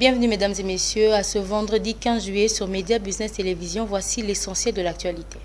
Bienvenue mesdames et messieurs à ce vendredi 15 juillet sur Média Business Télévision. Voici l'essentiel de l'actualité.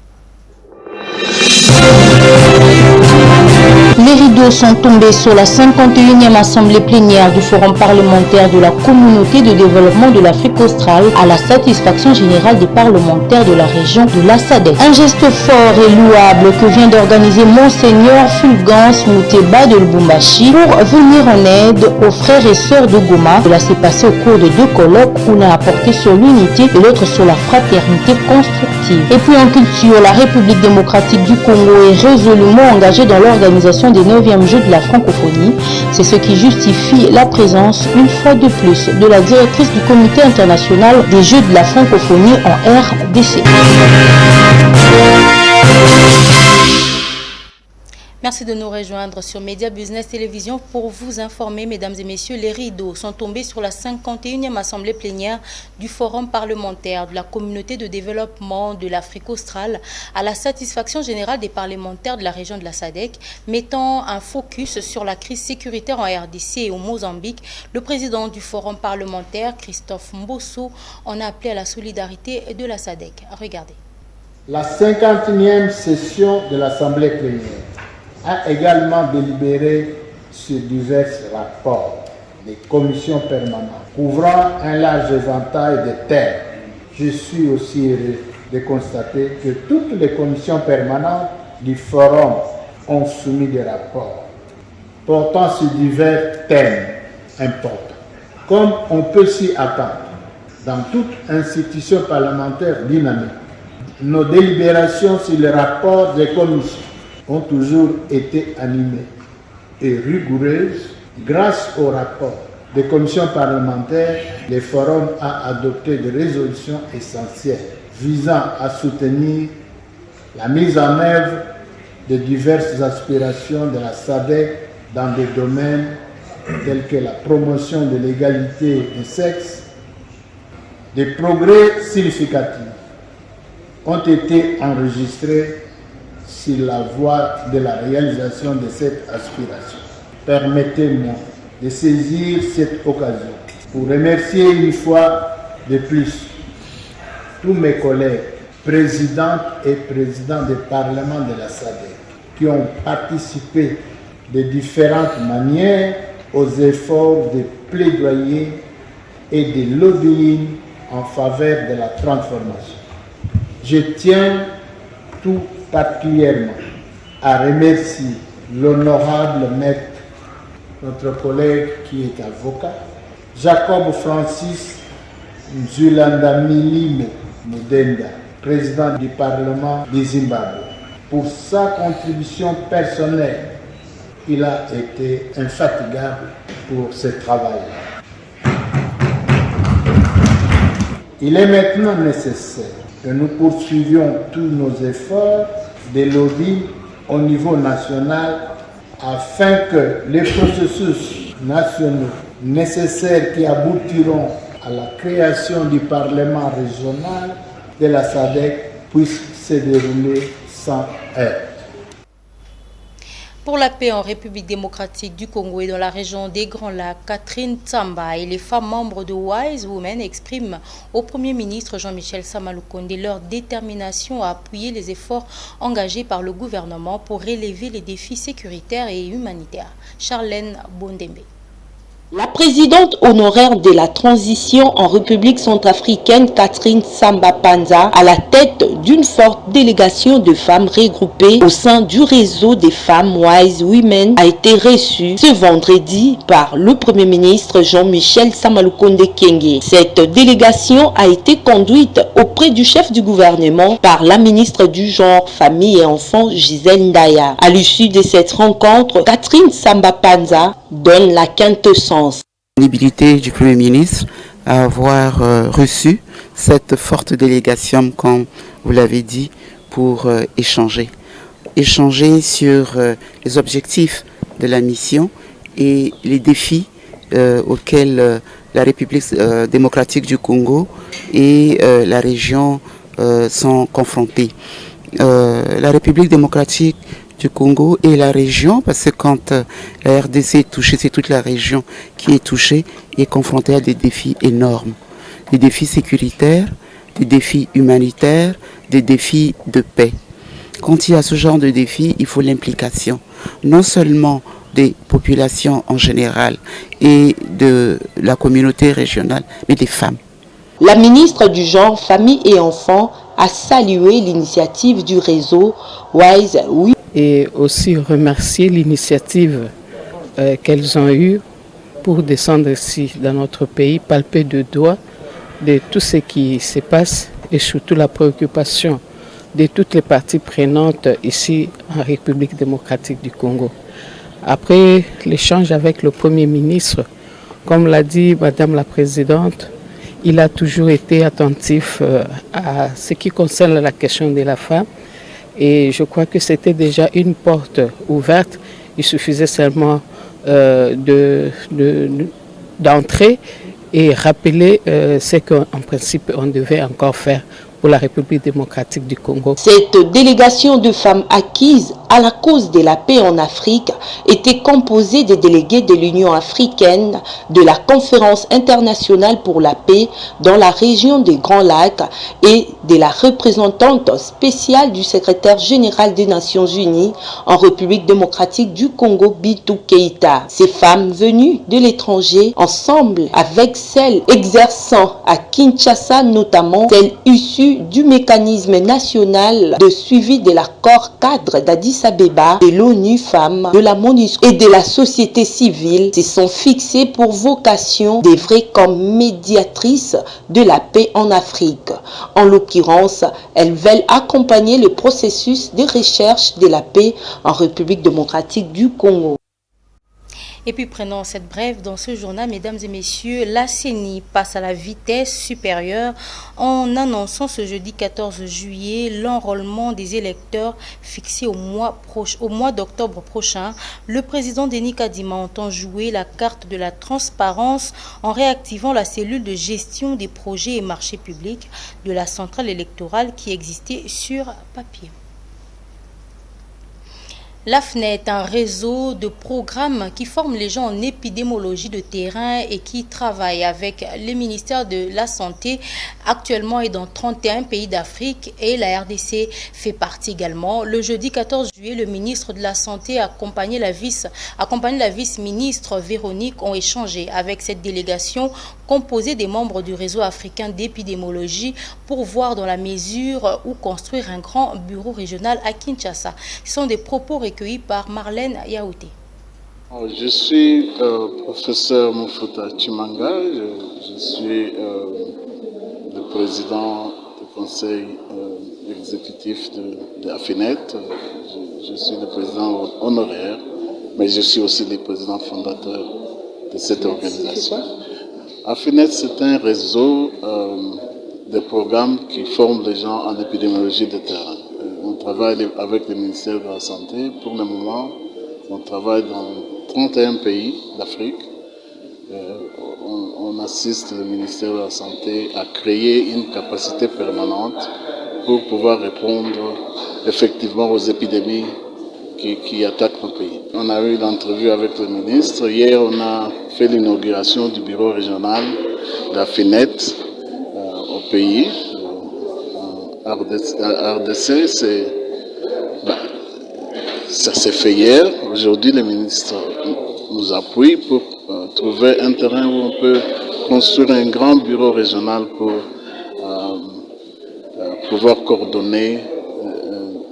Les rideaux sont tombés sur la 51e assemblée plénière du Forum parlementaire de la communauté de développement de l'Afrique australe à la satisfaction générale des parlementaires de la région de la SADC. Un geste fort et louable que vient d'organiser Monseigneur Fulgence Mouteba de Lubumbashi pour venir en aide aux frères et sœurs de Goma. Cela s'est passé au cours de deux colloques, l'un a porté sur l'unité et l'autre sur la fraternité constructive. Et puis en culture, la République démocratique du Congo est résolument engagée dans l'organisation des 9e Jeux de la francophonie. C'est ce qui justifie la présence, une fois de plus, de la directrice du Comité international des Jeux de la francophonie en RDC. Merci de nous rejoindre sur Média Business Télévision pour vous informer, mesdames et messieurs, les rideaux sont tombés sur la 51e assemblée plénière du Forum parlementaire de la communauté de développement de l'Afrique australe à la satisfaction générale des parlementaires de la région de la SADC, mettant un focus sur la crise sécuritaire en RDC et au Mozambique. Le président du Forum parlementaire, Christophe Mbosso, en a appelé à la solidarité de la SADC. Regardez. La 51e session de l'assemblée plénière a également délibéré sur divers rapports des commissions permanentes couvrant un large éventail de thèmes. Je suis aussi heureux de constater que toutes les commissions permanentes du Forum ont soumis des rapports portant sur divers thèmes importants. Comme on peut s'y attendre dans toute institution parlementaire dynamique, nos délibérations sur les rapports des commissions ont toujours été animées et rigoureuses. Grâce au rapport des commissions parlementaires, le Forum a adopté des résolutions essentielles visant à soutenir la mise en œuvre de diverses aspirations de la SADC dans des domaines tels que la promotion de l'égalité des sexes. Des progrès significatifs ont été enregistrés sur la voie de la réalisation de cette aspiration. Permettez-moi de saisir cette occasion pour remercier une fois de plus tous mes collègues, présidentes et présidents des parlements de la SADC, qui ont participé de différentes manières aux efforts de plaidoyer et de lobbying en faveur de la transformation. Je tiens tout particulièrement à remercier l'honorable maître, notre collègue qui est avocat, Jacob Francis Nzulanda Milime Mudenda, président du Parlement du Zimbabwe, pour sa contribution personnelle. Il a été infatigable pour ce travail. Il est maintenant nécessaire que nous poursuivions tous nos efforts de lobby au niveau national afin que les processus nationaux nécessaires qui aboutiront à la création du Parlement régional de la SADC puissent se dérouler sans heurts. Pour la paix en République démocratique du Congo et dans la région des Grands Lacs, Catherine Tsamba et les femmes membres de Wise Women expriment au Premier ministre Jean-Michel Samalukonde leur détermination à appuyer les efforts engagés par le gouvernement pour relever les défis sécuritaires et humanitaires. Charlène Bondembe. La présidente honoraire de la transition en République centrafricaine, Catherine Tsamba Panza, à la tête d'une forte délégation de femmes regroupées au sein du réseau des femmes Wise Women, a été reçue ce vendredi par le Premier ministre Jean-Michel Samalukonde Kyenge. Cette délégation a été conduite auprès du chef du gouvernement par la ministre du Genre, Famille et Enfants, Gisèle Ndaya. À l'issue de cette rencontre, Catherine Tsamba Panza donne la quintessence. La disponibilité du Premier ministre à avoir reçu cette forte délégation, comme vous l'avez dit, pour échanger sur les objectifs de la mission et les défis auxquels la République démocratique du Congo et la région sont confrontés. La République démocratique du Congo et la région, parce que quand la RDC est touchée, c'est toute la région qui est touchée et confrontée à des défis énormes. Des défis sécuritaires, des défis humanitaires, des défis de paix. Quand il y a ce genre de défis, il faut l'implication, non seulement des populations en général et de la communauté régionale, mais des femmes. La ministre du Genre, Famille et Enfants a salué l'initiative du réseau Wise We. Et aussi remercier l'initiative qu'elles ont eue pour descendre ici dans notre pays, palper de doigt de tout ce qui se passe et surtout la préoccupation de toutes les parties prenantes ici en République démocratique du Congo. Après l'échange avec le Premier ministre, comme l'a dit Madame la Présidente, il a toujours été attentif à ce qui concerne la question de la femme et je crois que c'était déjà une porte ouverte. Il suffisait seulement d'entrer et rappeler ce qu'en principe on devait encore faire pour la République démocratique du Congo. Cette délégation de femmes acquises à la cause de la paix en Afrique était composée des délégués de l'Union africaine, de la Conférence internationale pour la paix dans la région des Grands Lacs et de la représentante spéciale du secrétaire général des Nations Unies en République démocratique du Congo, Bintou Keïta. Ces femmes venues de l'étranger, ensemble avec celles exerçant à Kinshasa notamment, celles issues du mécanisme national de suivi de l'accord cadre d'Addis Abeba, de l'ONU Femmes, de la MONUSCO et de la société civile se sont fixées pour vocation d'œuvrer comme médiatrices de la paix en Afrique. En l'occurrence, elles veulent accompagner le processus de recherche de la paix en République démocratique du Congo. Et puis prenons cette brève dans ce journal, mesdames et messieurs, la CENI passe à la vitesse supérieure en annonçant ce jeudi 14 juillet l'enrôlement des électeurs fixé au mois d'octobre prochain. Le président Denis Kadima entend jouer la carte de la transparence en réactivant la cellule de gestion des projets et marchés publics de la centrale électorale qui existait sur papier. L'AFNET est un réseau de programmes qui forme les gens en épidémiologie de terrain et qui travaille avec le ministère de la Santé actuellement et dans 31 pays d'Afrique et la RDC fait partie également. Le jeudi 14 juillet, le ministre de la Santé accompagné la vice-ministre Véronique ont échangé avec cette délégation composée des membres du réseau africain d'épidémiologie pour voir dans la mesure où construire un grand bureau régional à Kinshasa. Ce sont des propos recueillis par Marlène Yaouté. Je suis professeur Moufuta Chimanga, je suis le président du conseil exécutif de AFNET, je suis le président honoraire, mais je suis aussi le président fondateur de cette organisation. AFNET, c'est un réseau de programmes qui forment les gens en épidémiologie de terrain. On travaille avec le ministère de la Santé. Pour le moment, on travaille dans 31 pays d'Afrique. On assiste le ministère de la Santé à créer une capacité permanente pour pouvoir répondre effectivement aux épidémies qui attaquent nos pays. On a eu l'entrevue avec le ministre. Hier, on a fait l'inauguration du bureau régional de la FINET au pays. RDC, ça s'est fait hier. Aujourd'hui, le ministre nous appuie pour trouver un terrain où on peut construire un grand bureau régional pour pouvoir coordonner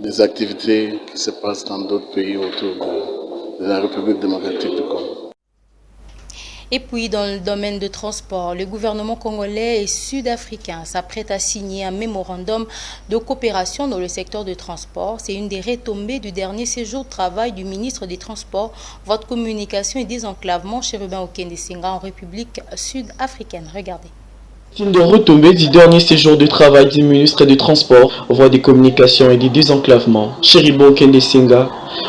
les activités qui se passent dans d'autres pays autour de la République démocratique du Congo. Et puis, dans le domaine de transport, le gouvernement congolais et sud-africain s'apprête à signer un mémorandum de coopération dans le secteur de transport. C'est une des retombées du dernier séjour de travail du ministre des Transports, voies de communication et désenclavement, Chérubin Okende-Senga, en République sud-africaine. Regardez. C'est une des retombées du dernier séjour de travail du ministre des Transports, voies de communication et du désenclavement, Chérubin Okende-Senga,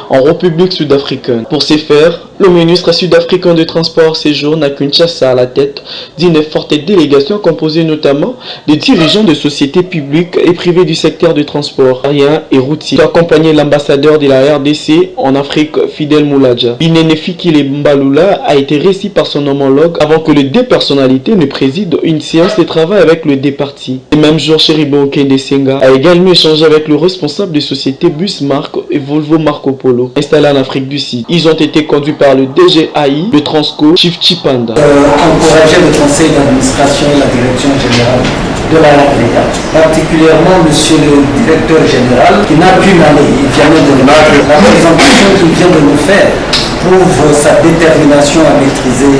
en République sud-africaine. Pour ce faire, le ministre sud-africain de Transport séjourne à Kinshasa à la tête d'une forte délégation composée notamment de dirigeants de sociétés publiques et privées du secteur du transport aérien et routier, qui accompagnait l'ambassadeur de la RDC en Afrique, Fidel Moulaja. Binene Fikile Mbalula a été reçu par son homologue avant que les deux personnalités ne président une séance de travail avec le deux parties. Le même jour, Cheribo Okende Senga a également échangé avec le responsable des sociétés Busmark et Volvo Marco Polo installés en Afrique du Sud. Ils ont été conduits par le DGAI, le Transco, Chief Chipanda. Encourager le conseil d'administration et la direction générale de la RDA, particulièrement monsieur le directeur général qui n'a pu m'aller, il vient de la présentation qu'il vient de nous faire prouve sa détermination à maîtriser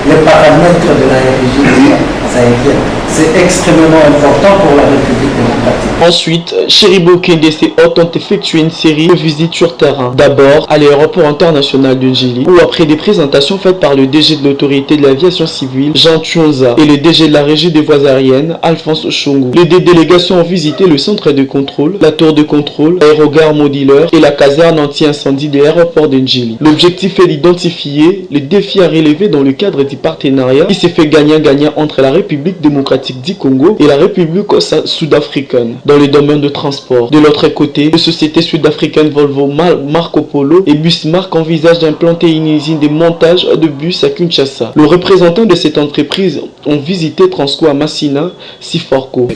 les paramètres de la région sahélienne. C'est extrêmement important pour la République démocratique. Ensuite, Cheribo Kendese ont effectué une série de visites sur terrain. D'abord à l'aéroport international de Njili, où après des présentations faites par le DG de l'autorité de l'aviation civile, Jean Tchonza, et le DG de la régie des voies aériennes, Alphonse Chongu, les deux délégations ont visité le centre de contrôle, la tour de contrôle, l'aérogare Modilleur et la caserne anti-incendie de l'aéroport de Njili. L'objectif est d'identifier les défis à relever dans le cadre du partenariat qui s'est fait gagnant-gagnant entre la République démocratique du Congo et la République sud-africaine dans le domaine de transport. De l'autre côté, les sociétés sud-africaines Volvo Marco Polo et Busmark envisagent d'implanter une usine de montage de bus à Kinshasa. Le représentant de cette entreprise ont visité Transco à Massina, Siforco.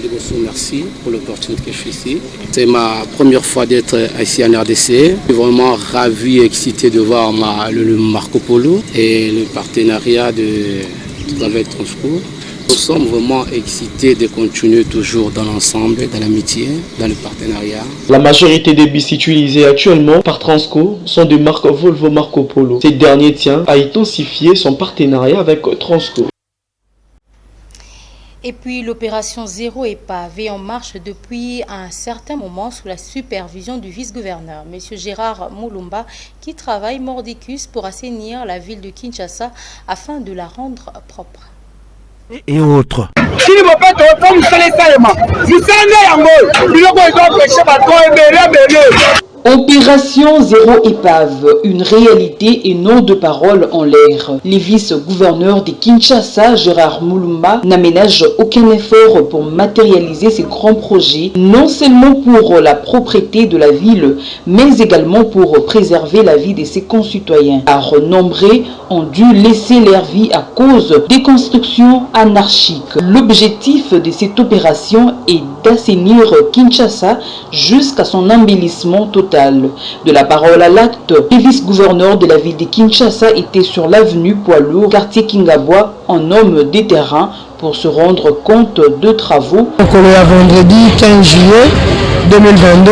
Merci pour l'opportunité que je suis ici. C'est ma première fois d'être ici en RDC. Je suis vraiment ravi et excité de voir le Marco Polo et le partenariat de travail Transco. Nous sommes vraiment excités de continuer toujours dans l'ensemble, dans l'amitié, dans le partenariat. La majorité des bus utilisés actuellement par Transco sont de marque Volvo Marco Polo. Ce dernier tient à intensifier son partenariat avec Transco. Et puis l'opération Zéro Épave est en marche depuis un certain moment sous la supervision du vice-gouverneur, M. Gérard Moulumba, qui travaille mordicus pour assainir la ville de Kinshasa afin de la rendre propre. Et autres. Opération Zéro Épave, une réalité et non de paroles en l'air. Les vice-gouverneurs de Kinshasa, Gérard Moulumba, n'aménagent aucun effort pour matérialiser ces grands projets, non seulement pour la propreté de la ville, mais également pour préserver la vie de ses concitoyens. Car nombreux ont dû laisser leur vie à cause des constructions anarchiques. L'objectif de cette opération est d'assainir Kinshasa jusqu'à son embellissement total. De la parole à l'acte, le vice-gouverneur de la ville de Kinshasa était sur l'avenue Poilour, quartier Kingabwa, en homme des terrains pour se rendre compte de travaux. Le vendredi 15 juillet 2022,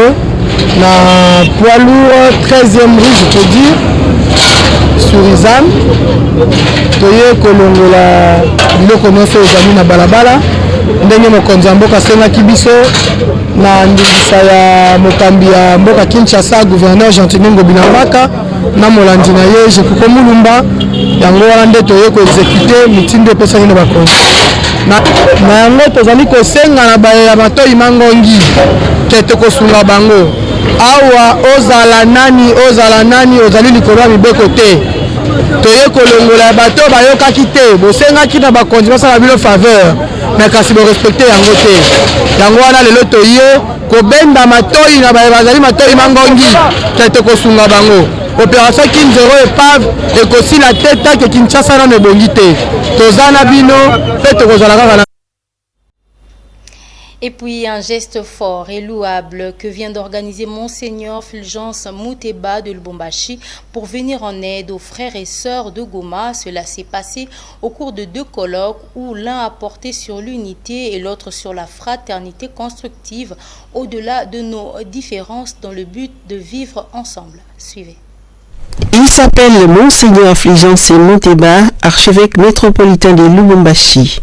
na Poilour, 13e rue, je peux dire, sur Izam, toye kolongola biloko nyonso ezali na balabala ndenge mokonzi ya mboka asengaki biso na ndingisa ya mokambi ya mboka Kinshasa, gouverneur Jean-Tini Ngobinambaka na molandi na ye Jekuko Mulumba, yango wana nde toye koexekute mitindo epesaki na bakonzi na yango tozali kosenga na ya matoi mangongi ke tokosunga bango awa ozala nani ozali likolo ya mibeko te toye kolongola ya bato bayokaki te bosengaki na bakonzi basala bino faveur mais kasi borespecte yango te yango wana lelo toye kobenda matoi na bazali matoi mangongi ke tokosunga bango. Opération Kin Zéro Épave ekosila te take Kinshasa nano ebongi te toza na bino mpe tokozala kaka na. Et puis un geste fort et louable que vient d'organiser Monseigneur Fulgence Mouteba de Lubumbashi pour venir en aide aux frères et sœurs de Goma. Cela s'est passé au cours de 2 colloques où l'un a porté sur l'unité et l'autre sur la fraternité constructive au-delà de nos différences dans le but de vivre ensemble. Suivez. Il s'appelle Monseigneur Fulgence Mouteba, archevêque métropolitain de Lubumbashi.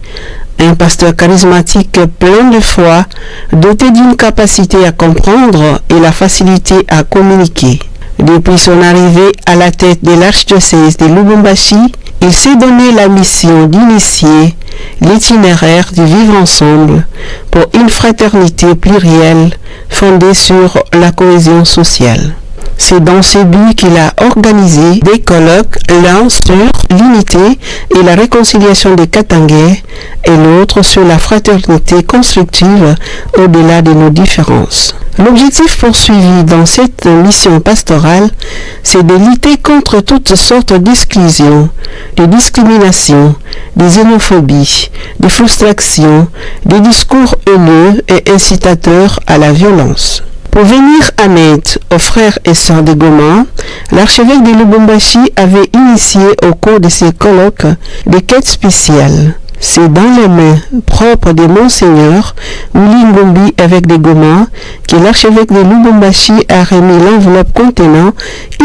Un pasteur charismatique plein de foi, doté d'une capacité à comprendre et la facilité à communiquer. Depuis son arrivée à la tête de l'archidiocèse de Lubumbashi, il s'est donné la mission d'initier l'itinéraire du vivre ensemble pour une fraternité plurielle fondée sur la cohésion sociale. C'est dans ce but qu'il a organisé des colloques, l'un sur l'unité et la réconciliation des Katangais et l'autre sur la fraternité constructive au-delà de nos différences. L'objectif poursuivi dans cette mission pastorale, c'est de lutter contre toutes sortes d'exclusions, de discriminations, de xénophobie, de frustration, des discours haineux et incitateurs à la violence. Pour venir en aide aux frères et sœurs de Goma, l'archevêque de Lubumbashi avait initié au cours de ses colloques des quêtes spéciales. C'est dans les mains propres de Monseigneur Willy Ngombi, évêque de Goma, que l'archevêque de Lubumbashi a remis l'enveloppe contenant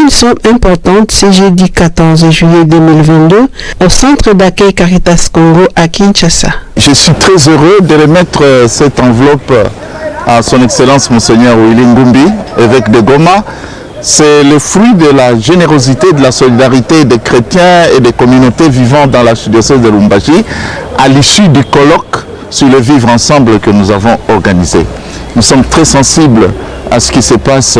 une somme importante ce jeudi 14 juillet 2022 au centre d'accueil Caritas Congo à Kinshasa. Je suis très heureux de remettre cette enveloppe à son Excellence Monseigneur Willy Ngombi, évêque de Goma. C'est le fruit de la générosité, de la solidarité des chrétiens et des communautés vivant dans la diocèse de Lubumbashi à l'issue du colloque sur le vivre ensemble que nous avons organisé. Nous sommes très sensibles à ce qui se passe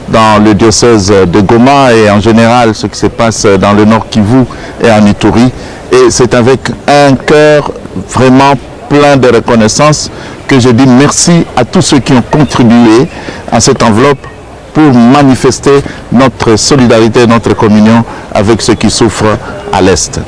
dans le diocèse de Goma et en général ce qui se passe dans le Nord Kivu et en Ituri. Et c'est avec un cœur vraiment plein de reconnaissance que je dis merci à tous ceux qui ont contribué à cette enveloppe pour manifester notre solidarité, notre communion avec ceux qui souffrent à l'Est.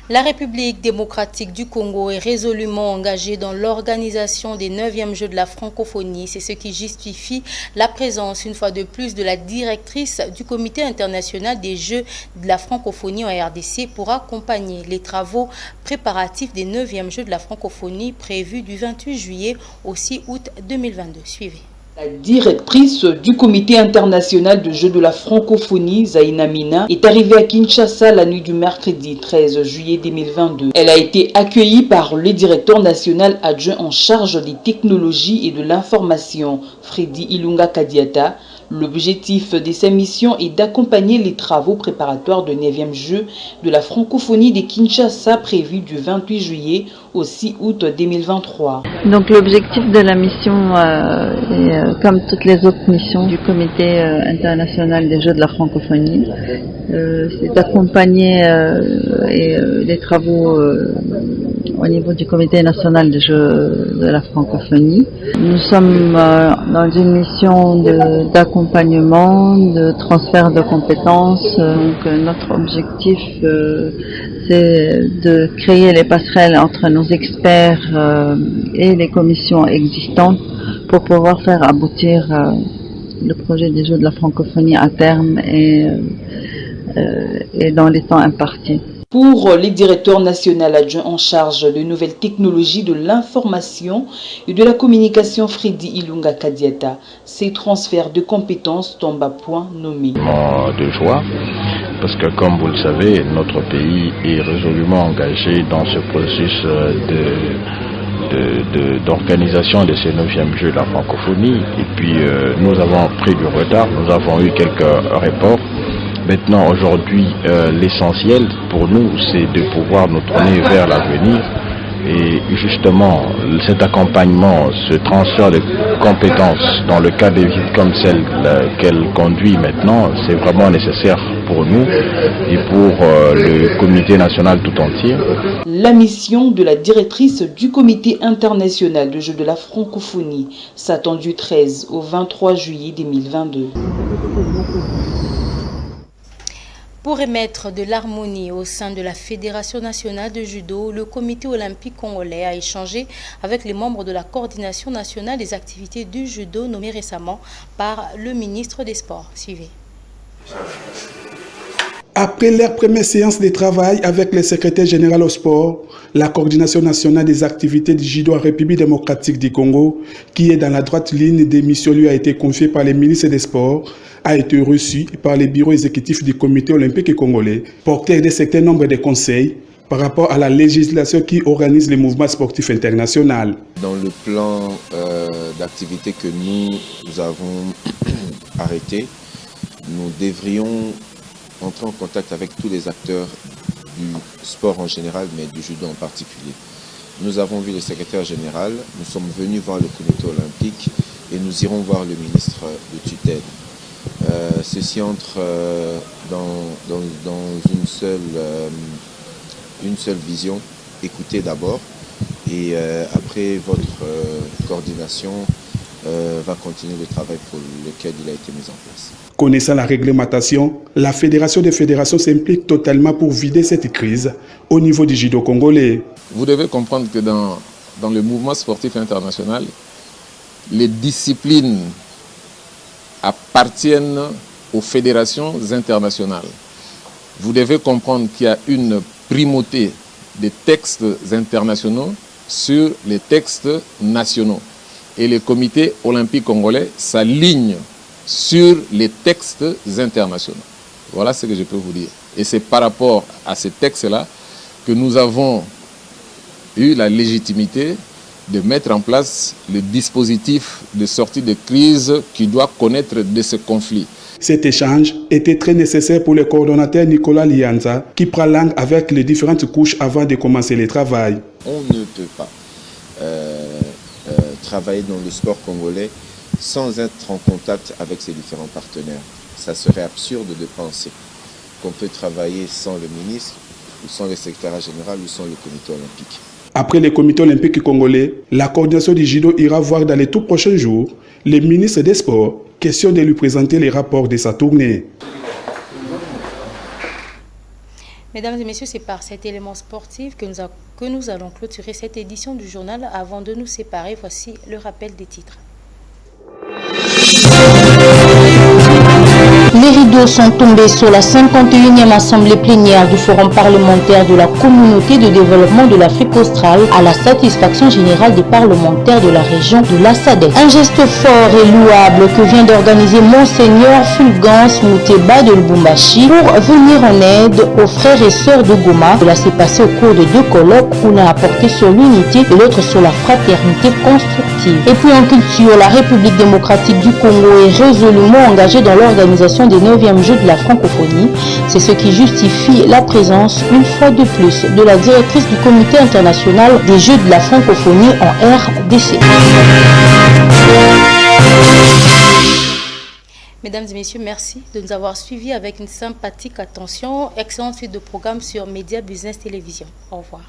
La République démocratique du Congo est résolument engagée dans l'organisation des 9e Jeux de la francophonie. C'est ce qui justifie la présence, une fois de plus, de la directrice du Comité international des Jeux de la francophonie en RDC pour accompagner les travaux préparatifs des 9e Jeux de la francophonie prévus du 28 juillet au 6 août 2022. Suivez. La directrice du Comité international de Jeux de la francophonie, Zaina Mina, est arrivée à Kinshasa la nuit du mercredi 13 juillet 2022. Elle a été accueillie par le directeur national adjoint en charge des technologies et de l'information, Freddy Ilunga Kadiata. L'objectif de sa mission est d'accompagner les travaux préparatoires de 9e Jeux de la francophonie de Kinshasa prévus du 28 juillet au 6 août 2023. Donc l'objectif de la mission est comme toutes les autres missions du Comité international des Jeux de la francophonie, c'est d'accompagner les travaux au niveau du Comité national des Jeux de la francophonie. Nous sommes dans une mission d'accompagnement, de transfert de compétences. Donc notre objectif c'est de créer les passerelles entre nos experts et les commissions existantes pour pouvoir faire aboutir le projet des Jeux de la francophonie à terme et dans les temps impartis. Pour les directeurs nationaux adjoints en charge de nouvelles technologies de l'information et de la communication, Freddy Ilunga Kadiata, ces transferts de compétences tombent à point nommé. De joie, parce que comme vous le savez, notre pays est résolument engagé dans ce processus d'organisation de ces 9e Jeux de la francophonie. Et puis nous avons pris du retard, nous avons eu quelques reports. Maintenant, aujourd'hui, l'essentiel pour nous, c'est de pouvoir nous tourner vers l'avenir. Et justement, cet accompagnement, ce transfert de compétences dans le cadre des visites comme celle qu'elle conduit maintenant, c'est vraiment nécessaire pour nous et pour le comité national tout entier. La mission de la directrice du Comité international de Jeux de la francophonie s'attend du 13 au 23 juillet 2022. Pour remettre de l'harmonie au sein de la Fédération nationale de judo, le Comité olympique congolais a échangé avec les membres de la coordination nationale des activités du judo nommée récemment par le ministre des Sports. Suivez. Après leur première séance de travail avec le secrétaire général au sport, la coordination nationale des activités du judo en République démocratique du Congo, qui est dans la droite ligne des missions lui a été confiée par le ministre des Sports, a été reçu par les bureaux exécutifs du Comité olympique congolais, porteur d'un certain nombre de conseils par rapport à la législation qui organise les mouvements sportifs internationaux. Dans le plan d'activité que nous avons arrêté, nous devrions entrer en contact avec tous les acteurs du sport en général, mais du judo en particulier. Nous avons vu le secrétaire général, nous sommes venus voir le comité olympique et nous irons voir le ministre de tutelle. ceci entre dans une seule vision. Écoutez d'abord et après votre coordination va continuer le travail pour lequel il a été mis en place. Connaissant la réglementation, la Fédération des fédérations s'implique totalement pour vider cette crise au niveau du judo congolais. Vous devez comprendre que dans le mouvement sportif international, les disciplines appartiennent aux fédérations internationales. Vous devez comprendre qu'il y a une primauté des textes internationaux sur les textes nationaux. Et le comité olympique congolais s'aligne sur les textes internationaux. Voilà ce que je peux vous dire. Et c'est par rapport à ces textes-là que nous avons eu la légitimité de mettre en place le dispositif de sortie de crise qui doit connaître de ce conflit. Cet échange était très nécessaire pour le coordonnateur Nicolas Lianza qui prend langue avec les différentes couches avant de commencer le travail. On ne peut pas travailler dans le sport congolais sans être en contact avec ses différents partenaires. Ça serait absurde de penser qu'on peut travailler sans le ministre, ou sans le secrétaire général, ou sans le comité olympique. Après le comité olympique congolais, la coordination du judo ira voir dans les tout prochains jours le ministre des Sports, question de lui présenter les rapports de sa tournée. Mesdames et messieurs, c'est par cet élément sportif que nous allons clôturer cette édition du journal. Avant de nous séparer, voici le rappel des titres. Les rideaux sont tombés sur la 51e assemblée plénière du Forum parlementaire de la communauté de développement de l'Afrique australe à la satisfaction générale des parlementaires de la région de la SADC. Un geste fort et louable que vient d'organiser Monseigneur Fulgence Mouteba de Lubumbashi pour venir en aide aux frères et sœurs de Goma. Cela s'est passé au cours de deux colloques, l'un a porté sur l'unité et l'autre sur la fraternité constructive. Et puis en culture, la République démocratique du Congo est résolument engagée dans l'organisation des 9e Jeux de la francophonie. C'est ce qui justifie la présence, une fois de plus, de la directrice du Comité international des Jeux de la francophonie en RDC. Mesdames et messieurs, merci de nous avoir suivis avec une sympathique attention. Excellente suite de programmes sur Média Business Télévision. Au revoir.